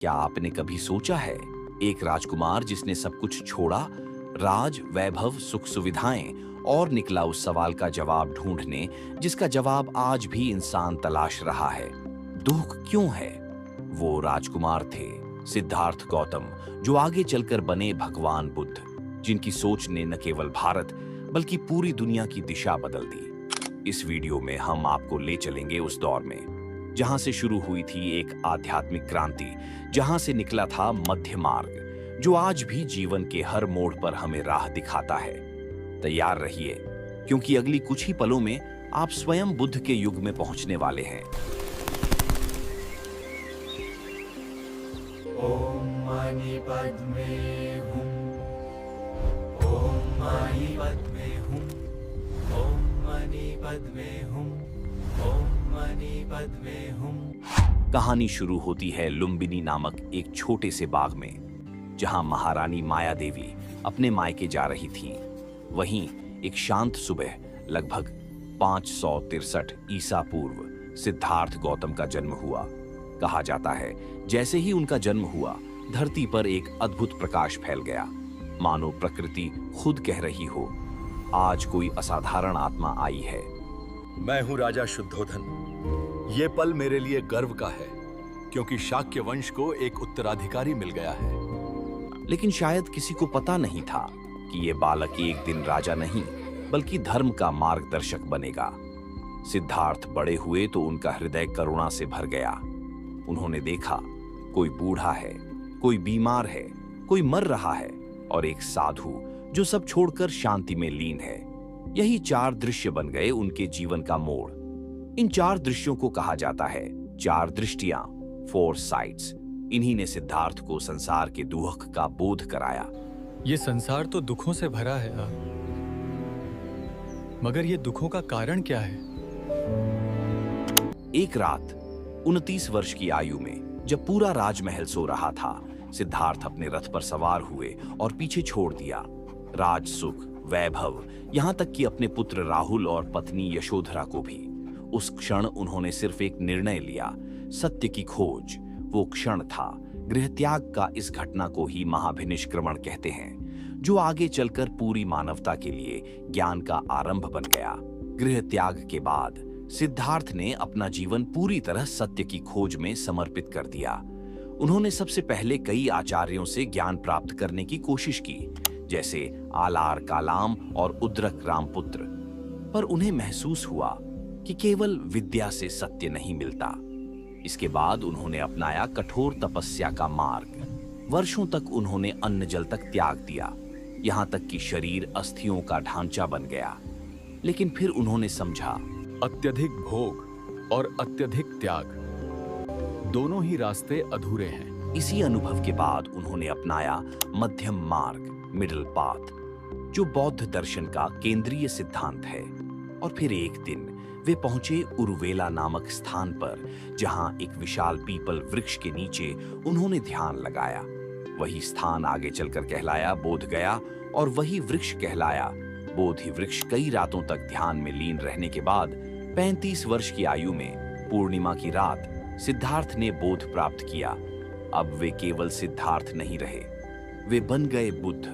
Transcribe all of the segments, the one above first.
क्या आपने कभी सोचा है, एक राजकुमार जिसने सब कुछ छोड़ा, राज, वैभव, सुख सुविधाएं, और निकला उस सवाल का जवाब ढूंढने जिसका जवाब आज भी इंसान तलाश रहा है। दुख क्यों है? वो राजकुमार थे सिद्धार्थ गौतम, जो आगे चलकर बने भगवान बुद्ध, जिनकी सोच ने न केवल भारत बल्कि पूरी दुनिया की दिशा बदल दी। इस वीडियो में हम आपको ले चलेंगे उस दौर में जहां से शुरू हुई थी एक आध्यात्मिक क्रांति, जहां से निकला था मध्य मार्ग, जो आज भी जीवन के हर मोड़ पर हमें राह दिखाता है। तैयार रहिए, क्योंकि अगली कुछ ही पलों में आप स्वयं बुद्ध के युग में पहुंचने वाले हैं। ओम मणि पद्मे हुम, ओम मणि पद्मे हुम, ओम मणि पद्मे हुम, ओम मणि पद्मे हुम। कहानी शुरू होती है लुम्बिनी नामक एक छोटे से बाग में, जहां महारानी माया देवी अपने मायके जा रही थीं। वहीं एक शांत सुबह लगभग 563 ईसा पूर्व सिद्धार्थ गौतम का जन्म हुआ। कहा जाता है जैसे ही उनका जन्म हुआ, धरती पर एक अद्भुत प्रकाश फैल गया, मानो प्रकृति खुद कह रही हो, आज कोई असाधारण आत्मा आई है। मैं हूं राजा शुद्धोधन। ये पल मेरे लिए गर्व का है, क्योंकि शाक्य वंश को एक उत्तराधिकारी मिल गया है। लेकिन शायद किसी को पता नहीं था कि ये बालक एक दिन राजा नहीं, बल्कि धर्म का मार्गदर्शक बनेगा। सिद्धार्थ बड़े हुए तो उनका हृदय करुणा से भर गया। उन्होंने देखा कोई बूढ़ा है, कोई बीमार है, कोई मर रहा है, और एक साधु जो सब छोड़कर शांति में लीन है। यही 4 दृश्य बन गए उनके जीवन का मोड़। इन 4 दृश्यों को कहा जाता है 4 दृष्टियां, 4 साइट्स। इन्हीं ने सिद्धार्थ को संसार के दुख का बोध कराया। ये संसार तो दुखों से भरा है, मगर ये दुखों का कारण क्या है? एक रात 29 वर्ष की आयु में, जब पूरा राजमहल सो रहा था, सिद्धार्थ अपने रथ पर सवार हुए और पीछे छोड़ दिया राज, सुख, वैभव, यहां तक कि अपने पुत्र राहुल और पत्नी यशोधरा को भी। उस क्षण उन्होंने सिर्फ एक निर्णय लिया, सत्य की खोज। वो क्षण था गृह त्याग का। इस घटना को ही महाभिनिष्क्रमण कहते हैं, जो आगे चलकर पूरी मानवता के लिए ज्ञान का आरंभ बन गया। गृह त्याग के बाद सिद्धार्थ ने अपना जीवन पूरी तरह सत्य की खोज में समर्पित कर दिया। उन्होंने सबसे पहले कई आचार्यों से ज्ञान प्राप्त करने की कोशिश की, जैसे आलार कालाम और उद्रक रामपुत्र, पर उन्हें महसूस हुआ कि केवल विद्या से सत्य नहीं मिलता। इसके बाद उन्होंने अपनाया कठोर तपस्या का मार्ग। वर्षों तक उन्होंने अन्न जल तक त्याग दिया, यहां तक कि शरीर अस्थियों का ढांचा बन गया। लेकिन फिर उन्होंने समझा, अत्यधिक भोग और अत्यधिक त्याग, दोनों ही रास्ते अधूरे हैं। इसी अनुभव के बाद उन्होंने अपनाया मध्यम मार्ग, मिडिल पाथ, जो बौद्ध दर्शन का केंद्रीय सिद्धांत है। और फिर एक दिन वे पहुंचे उरुवेला नामक स्थान पर, जहां एक विशाल पीपल वृक्ष के नीचे उन्होंने ध्यान लगाया। वही स्थान आगे चलकर कहलाया बोध गया, और वही वृक्ष कहलाया बोधि वृक्ष। कई रातों तक ध्यान में लीन रहने के बाद 35 वर्ष की आयु में पूर्णिमा की रात सिद्धार्थ ने बोध प्राप्त किया। अब वे केवल सिद्धार्थ नहीं रहे, वे बन गए बुद्ध,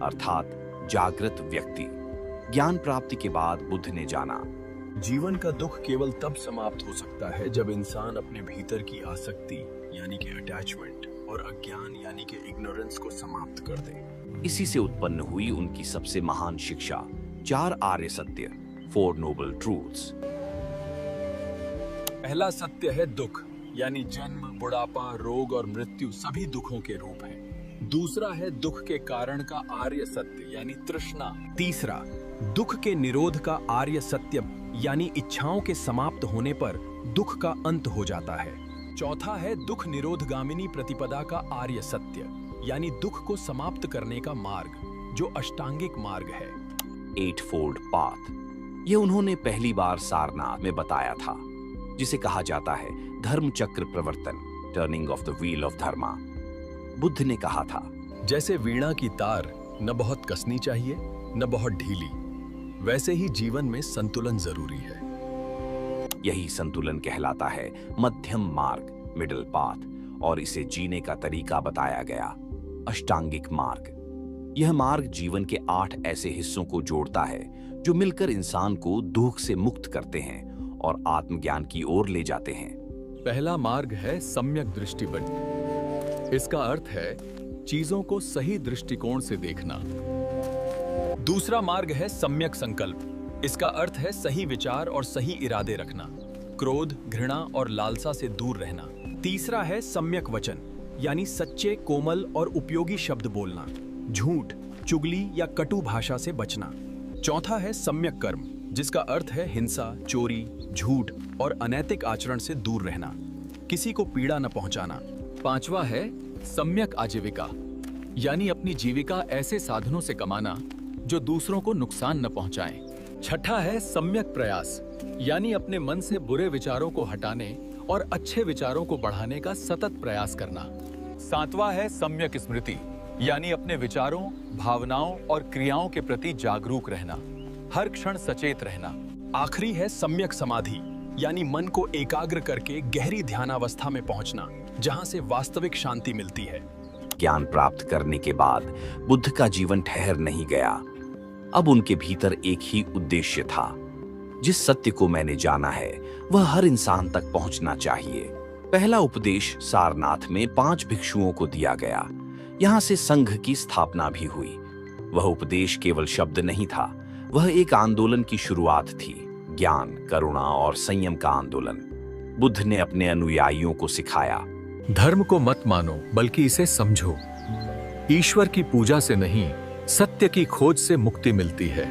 अर्थात जागृत व्यक्ति। ज्ञान प्राप्ति के बाद बुद्ध ने जाना, जीवन का दुख केवल तब समाप्त हो सकता है जब इंसान अपने भीतर की आसक्ति यानी कि अटैचमेंट और अज्ञान यानी कि इग्नोरेंस को समाप्त कर दे। इसी से उत्पन्न हुई उनकी सबसे महान शिक्षा, 4 आर्य सत्य, 4 नोबल ट्रूथ्स। पहला सत्य है दुख, यानी जन्म, बुढ़ापा, रोग और मृत्यु सभी दुखों के रूप हैं। दूसरा है दुख के कारण का आर्य सत्य, यानी तृष्णा। तीसरा, दुख के निरोध का आर्य सत्य, यानी इच्छाओं के समाप्त होने पर दुख का अंत हो जाता है। चौथा है दुख निरोधगामिनी प्रतिपदा का आर्य सत्य, यानी दुख को समाप्त करने का मार्ग, जो अष्टांगिक मार्ग है। 8-fold पाथ, यह उन्होंने पहली बार सारनाथ में बताया था, जिसे कहा जाता है धर्म चक्र प्रवर्तन, turning off the wheel of dharma. Buddha ने कहा था, जैसे वीणा की तार न बहुत कसनी चाहिए न बहुत ढीली, वैसे ही जीवन में संतुलन जरूरी है। यही संतुलन कहलाता है मध्यम मार्ग, मिडिल पाथ। और इसे जीने का तरीका बताया गया। अष्टांगिक मार्ग। यह मार्ग जीवन के 8 ऐसे हिस्सों को जोड़ता है जो मिलकर इंसान को दुख से मुक्त करते हैं और आत्मज्ञान की ओर ले जाते हैं। पहला मार्ग है सम्यक दृष्टिबंध। इसका अर्थ है चीजों को सही दृष्टिकोण से देखना। दूसरा मार्ग है सम्यक संकल्प। इसका अर्थ है सही विचार और सही इरादे रखना, क्रोध, घृणा और लालसा से दूर रहना। तीसरा है सम्यक वचन, यानी सच्चे, कोमल और उपयोगी शब्द बोलना, झूठ, चुगली या कटु भाषा से बचना। चौथा है सम्यक कर्म, जिसका अर्थ है हिंसा, चोरी, झूठ और अनैतिक आचरण से दूर रहना, किसी को पीड़ा न पहुंचाना। पांचवा है सम्यक आजीविका, यानी अपनी जीविका ऐसे साधनों से कमाना जो दूसरों को नुकसान न पहुंचाएं। छठा है सम्यक प्रयास, यानी अपने मन से बुरे विचारों को हटाने और अच्छे विचारों को बढ़ाने का सतत प्रयास करना। सातवां है सम्यक स्मृति, यानी अपने विचारों, भावनाओं और क्रियाओं के प्रति जागरूक रहना, हर क्षण सचेत रहना। आखिरी है सम्यक समाधि, यानी मन को एकाग्र करके गहरी ध्यानावस्था में पहुंचना, जहां से वास्तविक शांति मिलती है। ज्ञान प्राप्त करने के बाद बुद्ध का जीवन ठहर नहीं गया। अब उनके भीतर एक ही उद्देश्य था। जिस सत्य को मैंने जाना है वह हर इंसान तक पहुंचना चाहिए। पहला उपदेश सारनाथ में 5 भिक्षुओं को दिया गया। यहाँ से संघ की स्थापना भी हुई। वह उपदेश केवल शब्द नहीं था, वह एक आंदोलन की शुरुआत थी, ज्ञान, करुणा और संयम का आंदोलन। बुद्ध ने अपने अनुयायियों को सिखाया, धर्म को मत मानो बल्कि इसे समझो। ईश्वर की पूजा से नहीं, सत्य की खोज से मुक्ति मिलती है।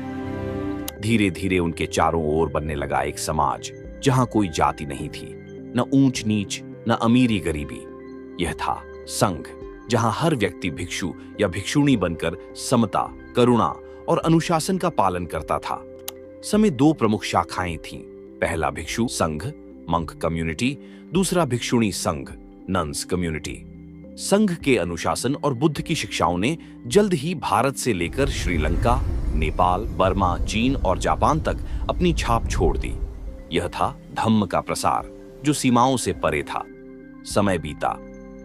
धीरे धीरे उनके चारों ओर बनने लगा एक समाज जहां कोई जाति नहीं थी, न ऊंच नीच, न अमीरी गरीबी। यह था संघ, जहां हर व्यक्ति भिक्षु या भिक्षुणी बनकर समता, करुणा और अनुशासन का पालन करता था। समय 2 प्रमुख शाखाएं थीं। पहला भिक्षु संघ, मंक कम्युनिटी, दूसरा भिक्षुणी संघ, नन्स कम्युनिटी। संघ के अनुशासन और बुद्ध की शिक्षाओं ने जल्द ही भारत से लेकर श्रीलंका, नेपाल, बर्मा, चीन और जापान तक अपनी छाप छोड़ दी। यह था धम्म का प्रसार, जो सीमाओं से परे था। समय बीता।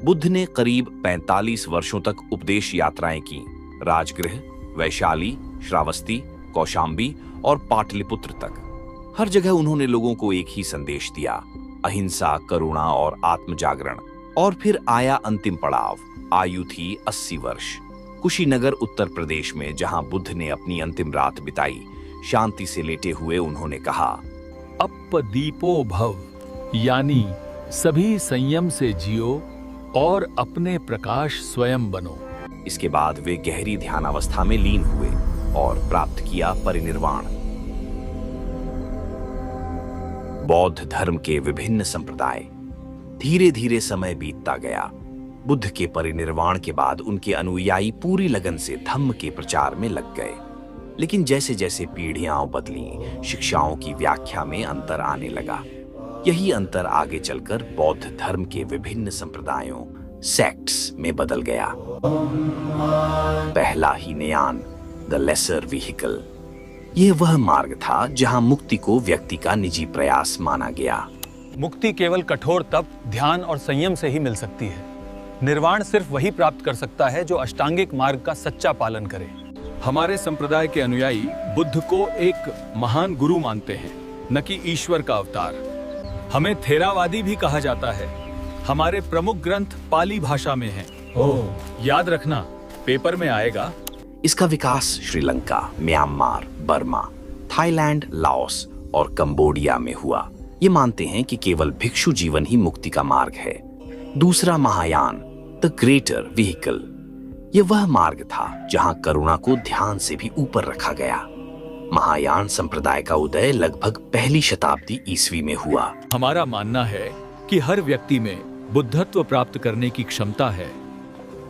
बुद्ध ने करीब 45 वर्षों तक उपदेश यात्राएं की। राजगृह, वैशाली, श्रावस्ती, कौशाम्बी और पाटलिपुत्र तक। हर जगह उन्होंने लोगों को एक ही संदेश दिया, अहिंसा, करुणा और आत्मजागरण। और फिर आया अंतिम पड़ाव। आयु थी 80 वर्ष। कुशीनगर, उत्तर प्रदेश में, जहां बुद्ध ने अपनी अंतिम रात बिताई। शांति से लेटे हुए उन्होंने कहा, अपदीपो भव, यानी सभी संयम से जियो और अपने प्रकाश स्वयं बनो। इसके बाद वे गहरी ध्यानावस्था में लीन हुए और प्राप्त किया परिनिर्वाण। बौद्ध धर्म के विभिन्न संप्रदाय। धीरे धीरे समय बीतता गया। बुद्ध के परिनिर्वाण के बाद उनके अनुयायी पूरी लगन से धम्म के प्रचार में लग गए। लेकिन जैसे जैसे पीढ़ियां बदलीं, शिक्षाओं की व्याख्या में अंतर आने लगा। यही अंतर आगे चलकर बौद्ध धर्म के विभिन्न संप्रदायों, सेक्ट्स में बदल गया। पहला हीनयान, द लेसर व्हीकल। यह वह मार्ग था जहां मुक्ति को व्यक्ति का निजी प्रयास माना गया। मुक्ति केवल कठोर तप, ध्यान और संयम से ही मिल सकती है। निर्वाण सिर्फ वही प्राप्त कर सकता है जो अष्टांगिक मार्ग का सच्चा पालन करे। हमारे संप्रदाय के अनुयायी बुद्ध को एक महान गुरु मानते हैं, न कि ईश्वर का अवतार। हमें थेरावादी भी कहा जाता है। हमारे प्रमुख ग्रंथ पाली भाषा में हैं। याद रखना, पेपर में आएगा। इसका विकास Sri Lanka, Myanmar, Burma, Thailand, Laos और कंबोडिया में हुआ। ये मानते हैं कि केवल भिक्षु जीवन ही मुक्ति का मार्ग है। दूसरा महायान, द ग्रेटर व्हीकल। यह वह मार्ग था जहां करुणा को ध्यान से भी ऊपर रखा गया। महायान संप्रदाय का उदय लगभग 1ली शताब्दी ईस्वी में हुआ। हमारा मानना है कि हर व्यक्ति में बुद्धत्व प्राप्त करने की क्षमता है।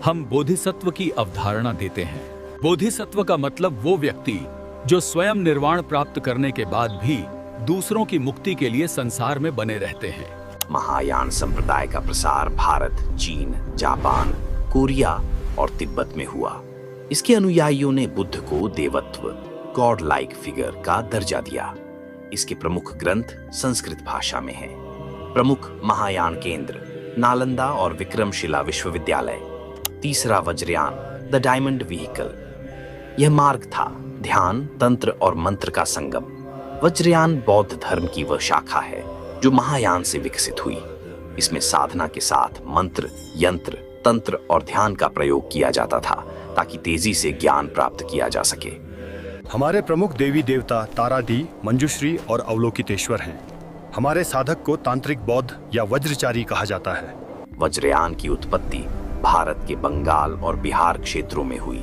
हम बोधिसत्व की अवधारणा देते हैं। बोधिसत्व का मतलब वो व्यक्ति जो स्वयं निर्वाण प्राप्त करने के बाद भी दूसरों की मुक्ति के लिए संसार में बने रहते हैं। महायान संप्रदाय का प्रसार भारत, चीन, जापान, कोरिया और तिब्बत में हुआ। इसके अनुयायियों ने बुद्ध को देवत्व, गॉड लाइक फिगर का दर्जा दिया। इसके प्रमुख ग्रंथ संस्कृत भाषा में हैं। प्रमुख महायान केंद्र नालंदा और विक्रमशिला विश्वविद्यालय। तीसरा वज्रयान, द डायमंड व्हीकल। यह मार्ग था ध्यान, तंत्र और मंत्र का संगम। वज्रयान बौद्ध धर्म की वह शाखा है जो महायान से विकसित हुई। इसमें साधना के साथ मंत्र, यंत्र, तंत्र और ध्यान का प्रयोग किया जाता था ताकि तेजी से ज्ञान प्राप्त किया जा सके। हमारे प्रमुख देवी देवता तारादी, मंजुश्री और अवलोकितेश्वर हैं। हमारे साधक को तांत्रिक बौद्ध या वज्रचारी कहा जाता है। वज्रयान की उत्पत्ति भारत के बंगाल और बिहार क्षेत्रों में हुई।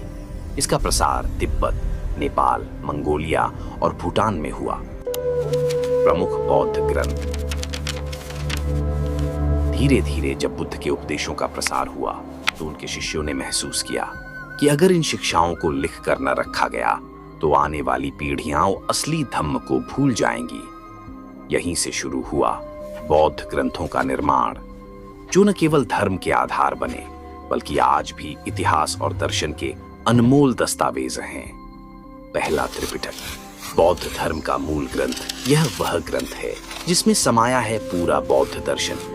इसका प्रसार तिब्बत, नेपाल, मंगोलिया और भूटान में हुआ। प्रमुख बौद्ध ग्रंथ। धीरे धीरे जब बुद्ध के उपदेशों का प्रसार हुआ तो उनके शिष्यों ने महसूस किया कि अगर इन शिक्षाओं को लिख कर न रखा गया तो आने वाली पीढ़ियां असली धम्म को भूल जाएंगी। यहीं से शुरू हुआ बौद्ध ग्रंथों का निर्माण, जो न केवल धर्म के आधार बने बल्कि आज भी इतिहास और दर्शन के अनमोल दस्तावेज हैं। पहला त्रिपिटक, बौद्ध धर्म का मूल ग्रंथ। यह वह ग्रंथ है जिसमें समाया है पूरा बौद्ध दर्शन।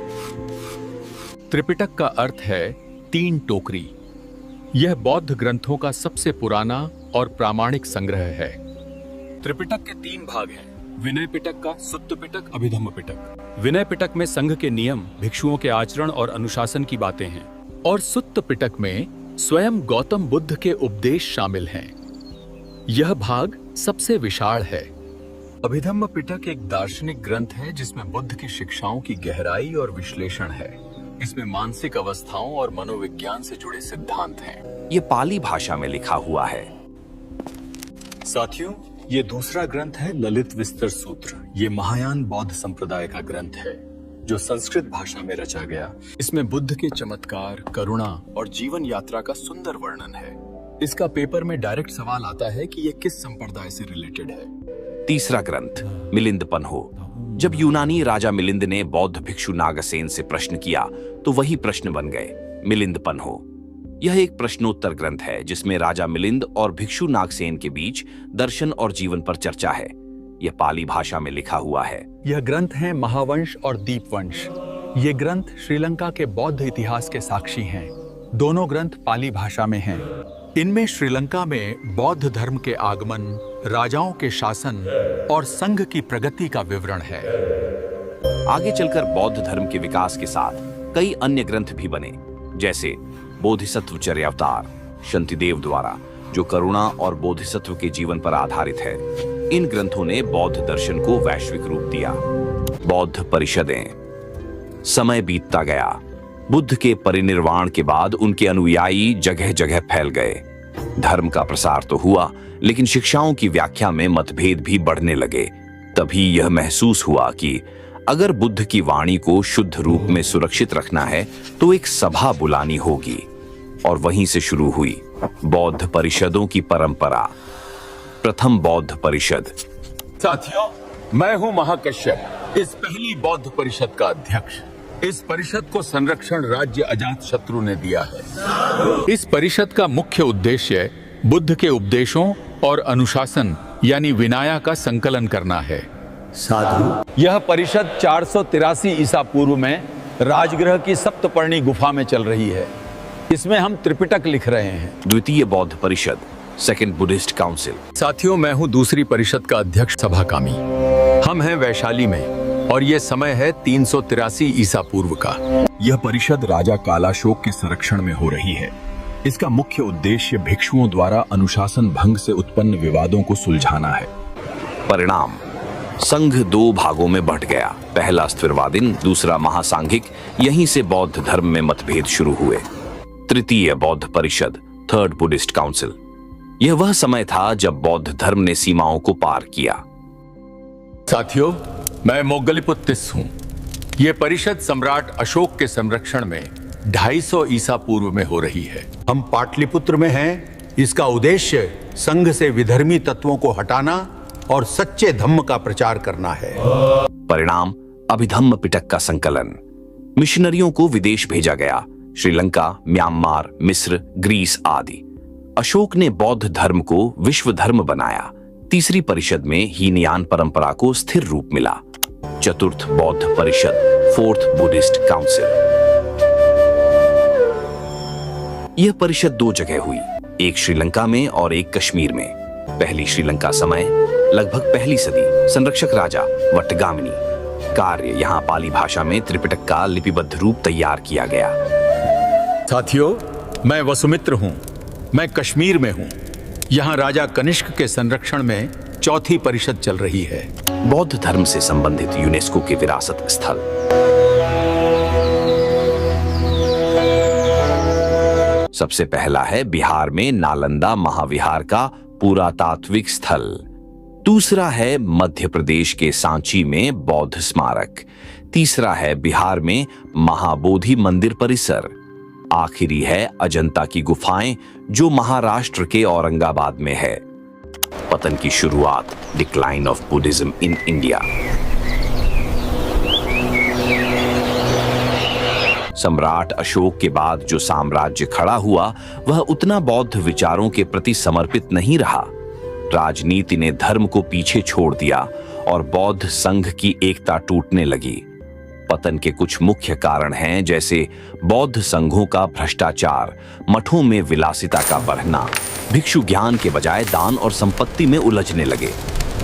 त्रिपिटक का अर्थ है 3 टोकरी। यह बौद्ध ग्रंथों का सबसे पुराना और प्रामाणिक संग्रह है। त्रिपिटक के 3 भाग हैं। विनय पिटक का सुत्त पिटक, अभिधम्म पिटक। विनय पिटक में संघ के नियम, भिक्षुओं के आचरण और अनुशासन की बातें हैं, और सुत्त पिटक में स्वयं गौतम बुद्ध के उपदेश शामिल हैं। यह भाग सबसे विशाल है। अभिधम्म पिटक एक दार्शनिक ग्रंथ है जिसमें बुद्ध की शिक्षाओं की गहराई और विश्लेषण है। इसमें मानसिक अवस्थाओं और मनोविज्ञान से जुड़े सिद्धांत हैं। ये पाली भाषा में लिखा हुआ है। साथियों, ये दूसरा ग्रंथ है ललित विस्तर सूत्र। ये महायान बौद्ध संप्रदाय का ग्रंथ है जो संस्कृत भाषा में रचा गया। इसमें बुद्ध के चमत्कार, करुणा और जीवन यात्रा का सुंदर वर्णन है। इसका पेपर में डायरेक्ट सवाल आता है कि ये किस संप्रदाय से रिलेटेड है। तीसरा ग्रंथ मिलिंद पन्हो। जब यूनानी राजा मिलिंद ने बौद्ध भिक्षु नागसेन से प्रश्न किया तो वही प्रश्न बन गए मिलिंद पन्हो। यह एक प्रश्नोत्तर ग्रंथ है जिसमें राजा मिलिंद और भिक्षु नागसेन के बीच दर्शन और जीवन पर चर्चा है। यह पाली भाषा में लिखा हुआ है। यह ग्रंथ हैं महावंश और दीपवंश। ये ग्रंथ श्रीलंका के बौद्ध इतिहास के साक्षी हैं। दोनों ग्रंथ पाली भाषा में हैं। इनमें श्रीलंका में बौद्ध धर्म के आगमन, राजाओं के शासन और संघ की प्रगति का विवरण है। आगे चलकर बौद्ध धर्म के विकास के साथ कई अन्य ग्रंथ भी बने, जैसे बोधिसत्व चर्यावतार शंतिदेव द्वारा, जो करुणा और बोधिसत्व के जीवन पर आधारित है। इन ग्रंथों ने बौद्ध दर्शन को वैश्विक रूप दिया। बौद्ध परिषदें। समय बीतता गया। बुद्ध के परिनिर्वाण के बाद उनके अनुयायी जगह जगह फैल गए। धर्म का प्रसार तो हुआ, लेकिन शिक्षाओं की व्याख्या में मतभेद भी बढ़ने लगे। तभी यह महसूस हुआ कि अगर बुद्ध की वाणी को शुद्ध रूप में सुरक्षित रखना है तो एक सभा बुलानी होगी, और वहीं से शुरू हुई बौद्ध परिषदों की परंपरा। प्रथम बौद्ध परिषद। साथियों, मैं हूं महाकश्यप, इस पहली बौद्ध परिषद का अध्यक्ष। इस परिषद को संरक्षण राज्य अजातशत्रु ने दिया है। इस परिषद का मुख्य उद्देश्य बुद्ध के उपदेशों और अनुशासन यानी विनाया का संकलन करना है। साधु, यह परिषद 483 ईसा पूर्व में राजगृह की सप्तपर्णी गुफा में चल रही है। इसमें हम त्रिपिटक लिख रहे हैं। द्वितीय बौद्ध परिषद, सेकंड बुद्धिस्ट काउंसिल। साथियों, मैं हूं दूसरी परिषद का अध्यक्ष सभाकामी। हम हैं वैशाली में और यह समय है 383 ईसा पूर्व का। यह परिषद राजा कालाशोक के संरक्षण में हो रही है। इसका मुख्य उद्देश्य भिक्षुओं द्वारा अनुशासन भंग से उत्पन्न विवादों को सुलझाना है। परिणाम, संघ 2 भागों में बंट गया। पहला स्थिरवादीन, दूसरा महासांघिक। यहीं से बौद्ध धर्म में मतभेद शुरू हुए। तृतीय बौद्ध परिषद, थर्ड बुद्धिस्ट काउंसिल। यह वह समय था जब बौद्ध धर्म ने सीमाओं को पार किया। साथियों, मैं मोगलिपुत तिस्स हूं। यह परिषद सम्राट अशोक के संरक्षण में 250 ईसा पूर्व में हो रही है। हम पाटलिपुत्र में हैं। इसका उद्देश्य संघ से विधर्मी तत्वों को हटाना और सच्चे धम्म का प्रचार करना है। परिणाम, अभिधम्म पिटक का संकलन। मिशनरियों को विदेश भेजा गया, श्रीलंका, म्यांमार, मिस्र, ग्रीस आदि। अशोक ने बौद्ध धर्म को विश्व धर्म बनाया। तीसरी परिषद में हीनयान परंपरा को स्थिर रूप मिला। चतुर्थ बौद्ध परिषद, फोर्थ बुद्धिस्ट काउंसिल। यह परिषद 2 जगह हुई, एक श्रीलंका में और एक कश्मीर में। पहली श्रीलंका समय लगभग पहली सदी, संरक्षक राजा वट्टगामिनी। कार्य यहाँ पाली भाषा में त्रिपिटक का लिपिबद्ध रूप तैयार किया गया। साथियों, मैं वसुमित्र हूँ। मैं कश्मीर में हूँ। यहाँ राजा कनिष्क के संरक्षण में चौथी परिषद चल रही है। बौद्ध धर्म से संबंधित यूनेस्को के विरासत स्थल। सबसे पहला है बिहार में नालंदा महाविहार का पुरातात्विक स्थल। दूसरा है मध्य प्रदेश के सांची में बौद्ध स्मारक। तीसरा है बिहार में महाबोधि मंदिर परिसर। आखिरी है अजंता की गुफाएं, जो महाराष्ट्र के औरंगाबाद में है। पतन की शुरुआत, decline of Buddhism in India. सम्राट अशोक के बाद जो साम्राज्य खड़ा हुआ, वह उतना बौद्ध विचारों के प्रति समर्पित नहीं रहा। राजनीति ने धर्म को पीछे छोड़ दिया और बौद्ध संघ की एकता टूटने लगी। पतन के कुछ मुख्य कारण हैं, जैसे बौद्ध संघों का भ्रष्टाचार, मठों में विलासिता का बढ़ना, भिक्षु ज्ञान के बजाय दान और संपत्ति में उलझने लगे।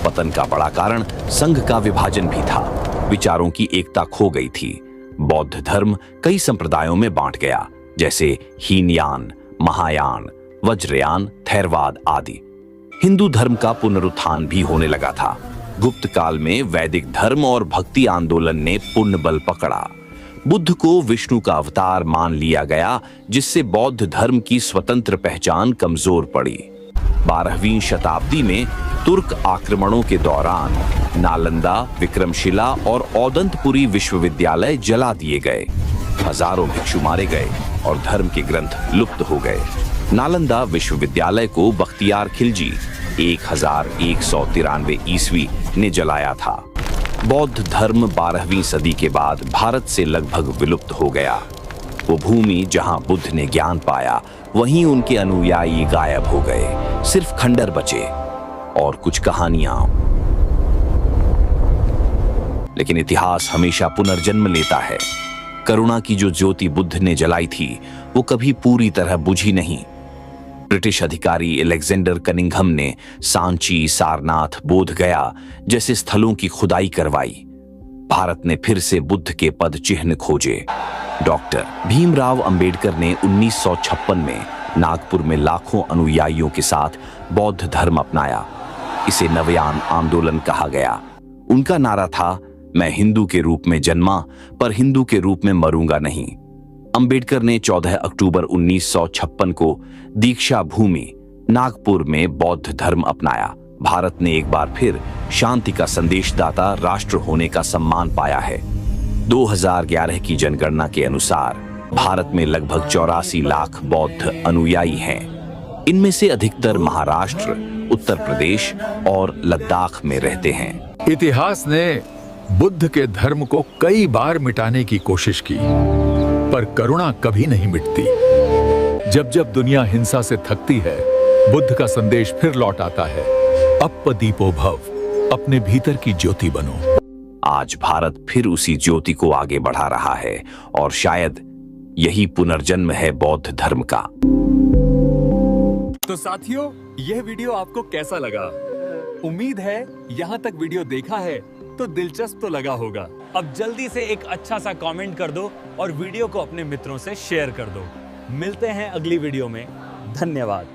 पतन का बड़ा कारण संघ का विभाजन भी था। विचारों की एकता खो गई थी। बौद्ध धर्म कई संप्रदायों में बांट गया, जैसे हीनयान, महायान, वज्रयान, थेरवाद आदि। हिंदू धर्म का पुनरुत्थान भी होने लगा था। गुप्त काल में वैदिक धर्म और भक्ति आंदोलन ने पूर्ण बल पकड़ा। बुद्ध को विष्णु का अवतार मान लिया गया, जिससे बौद्ध धर्म की स्वतंत्र पहचान कमजोर पड़ी। 12वीं शताब्दी में तुर्क आक्रमणों के दौरान नालंदा, विक्रमशिला और औदंतपुरी विश्वविद्यालय जला दिए गए। हजारों भिक्षु मारे गए और धर्म के ग्रंथ लुप्त हो गए। नालंदा विश्वविद्यालय को बख्तियार खिलजी 1193 ईस्वी ने जलाया था। बौद्ध धर्म 12वीं सदी के बाद भारत से लगभग विलुप्त हो गया। वो भूमि जहां बुद्ध ने ज्ञान पाया, वहीं उनके अनुयायी गायब हो गए। सिर्फ खंडर बचे और कुछ कहानियां। लेकिन इतिहास हमेशा पुनर्जन्म लेता है। करुणा की जो ज्योति बुद्ध ने जलाई थी, वो कभी पूरी तरह बुझी नहीं। ब्रिटिश अधिकारी अलेक्जेंडर कनिंघम ने सांची, सारनाथ, बोध गया जैसे स्थलों की खुदाई करवाई। भारत ने फिर से बुद्ध के पद चिन्ह खोजे। डॉक्टर भीमराव अंबेडकर ने 1956 में नागपुर में लाखों अनुयायियों के साथ बौद्ध धर्म अपनाया। इसे नवयान आंदोलन कहा गया। उनका नारा था, मैं हिंदू के रूप में जन्मा, पर हिंदू के रूप में मरूंगा नहीं। अंबेडकर ने 14 अक्टूबर 1956 को दीक्षा भूमि नागपुर में बौद्ध धर्म अपनाया। भारत ने एक बार फिर शांति का संदेशदाता राष्ट्र होने का सम्मान पाया है। 2011 की जनगणना के अनुसार भारत में लगभग 84 लाख बौद्ध अनुयायी हैं। इनमें से अधिकतर महाराष्ट्र, उत्तर प्रदेश और लद्दाख में रहते हैं। इतिहास ने बुद्ध के धर्म को कई बार मिटाने की कोशिश की, पर करुणा कभी नहीं मिटती। जब जब दुनिया हिंसा से थकती है, बुद्ध का संदेश फिर लौट आता है, अप्पदीपो भव, अपने भीतर की ज्योति बनो। आज भारत फिर उसी ज्योति को आगे बढ़ा रहा है और शायद यही पुनर्जन्म है बौद्ध धर्म का। तो साथियों, यह वीडियो आपको कैसा लगा? उम्मीद है यहाँ तक वीडियो देखा है तो दिलचस्प तो लगा होगा। अब जल्दी से एक अच्छा सा कमेंट कर दो और वीडियो को अपने मित्रों से शेयर कर दो। मिलते हैं अगली वीडियो में। धन्यवाद।